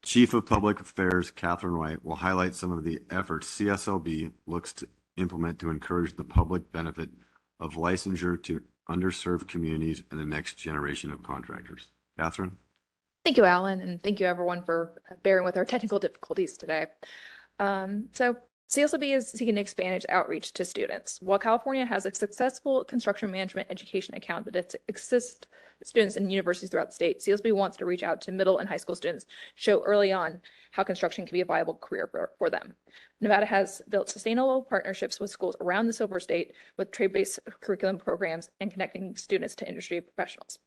Chief of Public Affairs Catherine White will highlight some of the efforts CSLB looks to implement to encourage the public benefit of licensure to underserved communities and the next generation of contractors. Catherine? Thank you, Alan, and thank you everyone for bearing with our technical difficulties today. So CSLB is seeking to expand its outreach to students. While California has a successful construction management education account that exists students in universities throughout the state, CSLB wants to reach out to middle and high school students, show early on how construction can be a viable career for them. Nevada has built sustainable partnerships with schools around the Silver State with trade-based curriculum programs and connecting students to industry professionals.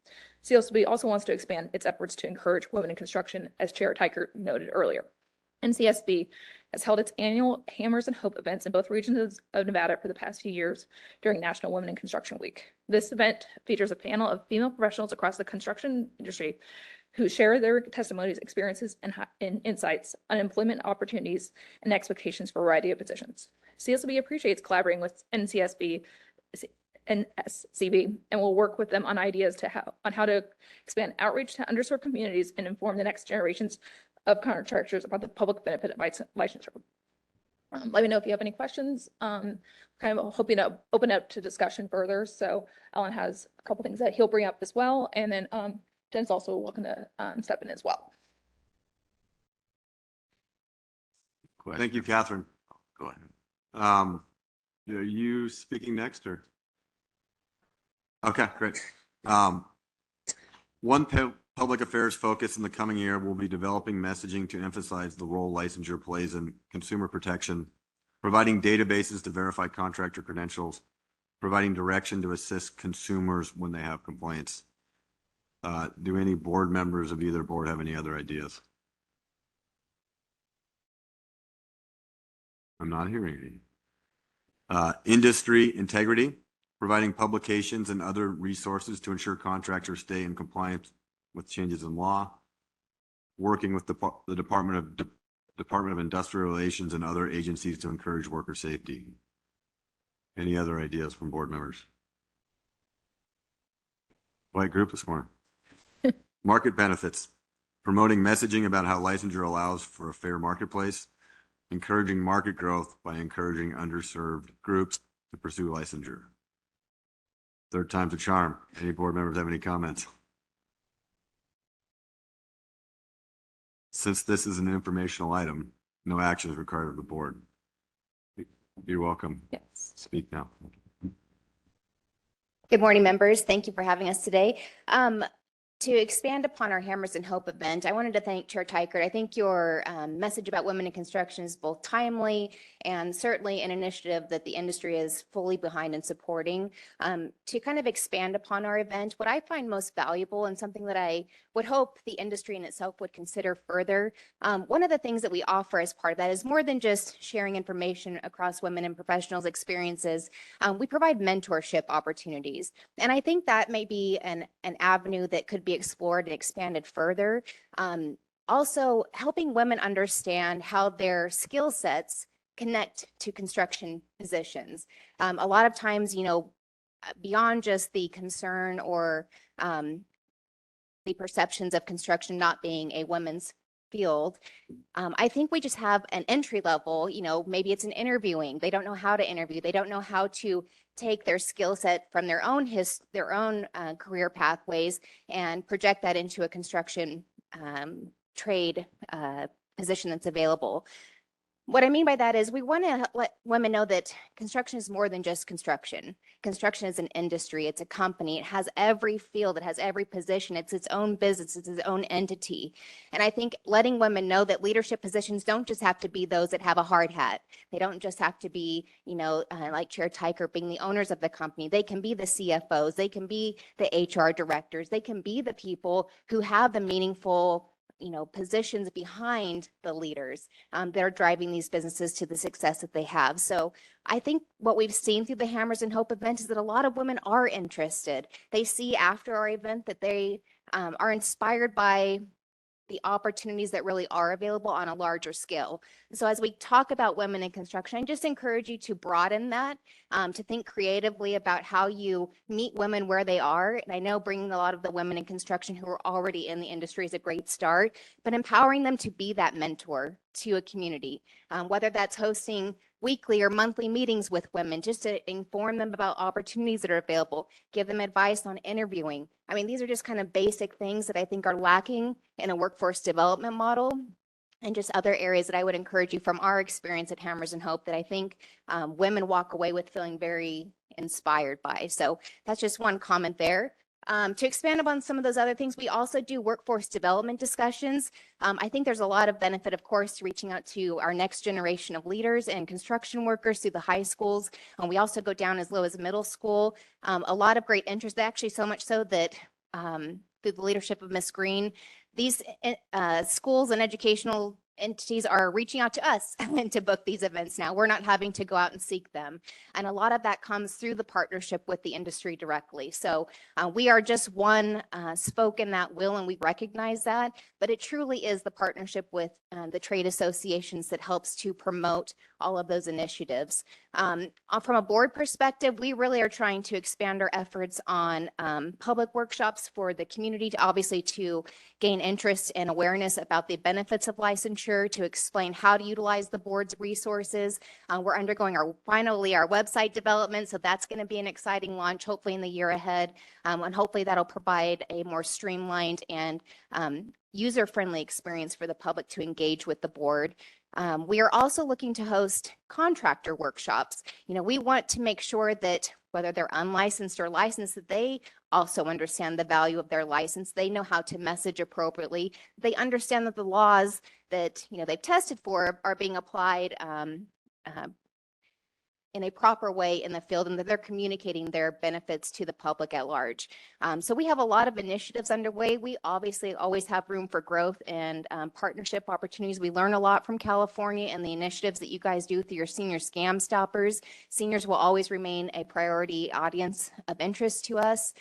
CSLB also wants to expand its efforts to encourage women in construction, as Chair Tykert noted earlier. NCSB has held its annual Hammers and Hope events in both regions of Nevada for the past few years during National Women in Construction Week. This event features a panel of female professionals across the construction industry who share their testimonies, experiences, and insights on employment opportunities and expectations for a variety of positions. CSLB appreciates collaborating with NCSB and NSCB and will work with them on ideas on how to expand outreach to underserved communities and inform the next generations of contractors about the public benefit of licensure. Let me know if you have any questions. Kind of hoping to open up to discussion further. So Alan has a couple things that he'll bring up as well. And then Jen's also welcome to step in as well. Thank you, Catherine. Go ahead. Are you speaking next or? Okay, great. One public affairs focus in the coming year will be developing messaging to emphasize the role licensure plays in consumer protection, providing databases to verify contractor credentials, providing direction to assist consumers when they have complaints. Do any board members of either board have any other ideas? I'm not hearing any. Industry integrity, providing publications and other resources to ensure contractors stay in compliance with changes in law, working with the Department of Industrial Relations and other agencies to encourage worker safety. Any other ideas from board members? White group this morning. Market benefits, promoting messaging about how licensure allows for a fair marketplace, encouraging market growth by encouraging underserved groups to pursue licensure. Third time's a charm. Any board members have any comments? Since this is an informational item, no action is required of the board. You're welcome. Yes. Speak now. Good morning, members. Thank you for having us today. To expand upon our Hammers and Hope event, I wanted to thank Chair Tykert. I think your message about women in construction is both timely and certainly an initiative that the industry is fully behind and supporting. To kind of expand upon our event, what I find most valuable and something that I would hope the industry in itself would consider further, one of the things that we offer as part of that is more than just sharing information across women and professionals' experiences. We provide mentorship opportunities. And I think that may be an avenue that could be explored and expanded further. Also, helping women understand how their skill sets connect to construction positions. A lot of times, beyond just the concern or the perceptions of construction not being a women's field, I think we just have an entry level, maybe it's an interviewing. They don't know how to interview. They don't know how to take their skill set from their own career pathways and project that into a construction trade position that's available. What I mean by that is we want to let women know that construction is more than just construction. Construction is an industry, it's a company, it has every field, it has every position, it's its own business, it's its own entity. And I think letting women know that leadership positions don't just have to be those that have a hard hat. They don't just have to be, like Chair Tykert being the owners of the company. They can be the CFOs, they can be the HR directors, they can be the people who have the meaningful positions behind the leaders that are driving these businesses to the success that they have. So I think what we've seen through the Hammers and Hope event is that a lot of women are interested. They see after our event that they are inspired by the opportunities that really are available on a larger scale. So as we talk about women in construction, I just encourage you to broaden that, to think creatively about how you meet women where they are. And I know bringing a lot of the women in construction who are already in the industry is a great start, but empowering them to be that mentor to a community, whether that's hosting weekly or monthly meetings with women, just to inform them about opportunities that are available, give them advice on interviewing. I mean, these are just kind of basic things that I think are lacking in a workforce development model, and just other areas that I would encourage you from our experience at Hammers and Hope that I think women walk away with feeling very inspired by. So that's just one comment there. To expand upon some of those other things, we also do workforce development discussions. I think there's a lot of benefit, of course, to reaching out to our next generation of leaders and construction workers through the high schools. We also go down as low as middle school. A lot of great interest, actually so much so that through the leadership of Ms. Green, these schools and educational entities are reaching out to us to book these events now. We're not having to go out and seek them. And a lot of that comes through the partnership with the industry directly. So we are just one spoke in that wheel, and we recognize that, but it truly is the partnership with the trade associations that helps to promote all of those initiatives. From a board perspective, we really are trying to expand our efforts on public workshops for the community to obviously to gain interest and awareness about the benefits of licensure, to explain how to utilize the board's resources. We're undergoing finally our website development, so that's going to be an exciting launch hopefully in the year ahead, and hopefully that'll provide a more streamlined and user-friendly experience for the public to engage with the board. We are also looking to host contractor workshops. We want to make sure that whether they're unlicensed or licensed, that they also understand the value of their license. They know how to message appropriately. They understand that the laws that they've tested for are being applied in a proper way in the field, and that they're communicating their benefits to the public at large. So we have a lot of initiatives underway. We obviously always have room for growth and partnership opportunities. We learn a lot from California and the initiatives that you guys do through your senior scam stoppers. Seniors will always remain a priority audience of interest to us.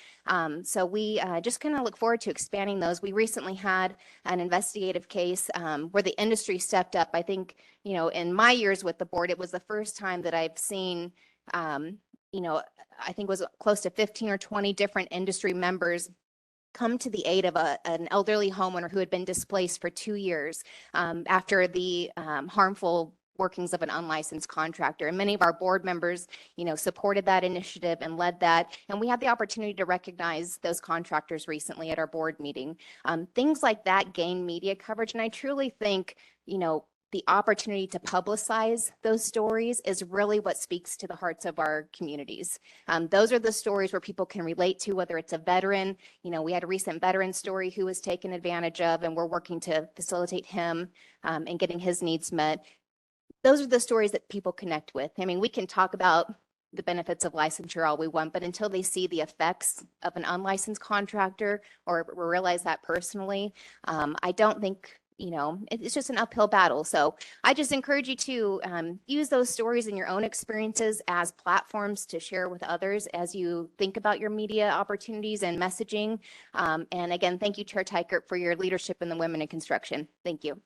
So we just kind of look forward to expanding those. We recently had an investigative case where the industry stepped up. I think, in my years with the board, it was the first time that I've seen, I think it was close to 15 or 20 different industry members come to the aid of an elderly homeowner who had been displaced for 2 years after the harmful workings of an unlicensed contractor. And many of our board members, supported that initiative and led that. And we had the opportunity to recognize those contractors recently at our board meeting. Things like that gain media coverage. And I truly think, the opportunity to publicize those stories is really what speaks to the hearts of our communities. Those are the stories where people can relate to, whether it's a veteran. We had a recent veteran story who was taken advantage of, and we're working to facilitate him and getting his needs met. Those are the stories that people connect with. I mean, we can talk about the benefits of licensure all we want, but until they see the effects of an unlicensed contractor or realize that personally, I don't think, it's just an uphill battle. So I just encourage you to use those stories and your own experiences as platforms to share with others as you think about your media opportunities and messaging. And again, thank you, Chair Tykert, for your leadership in the Women in Construction. Thank you.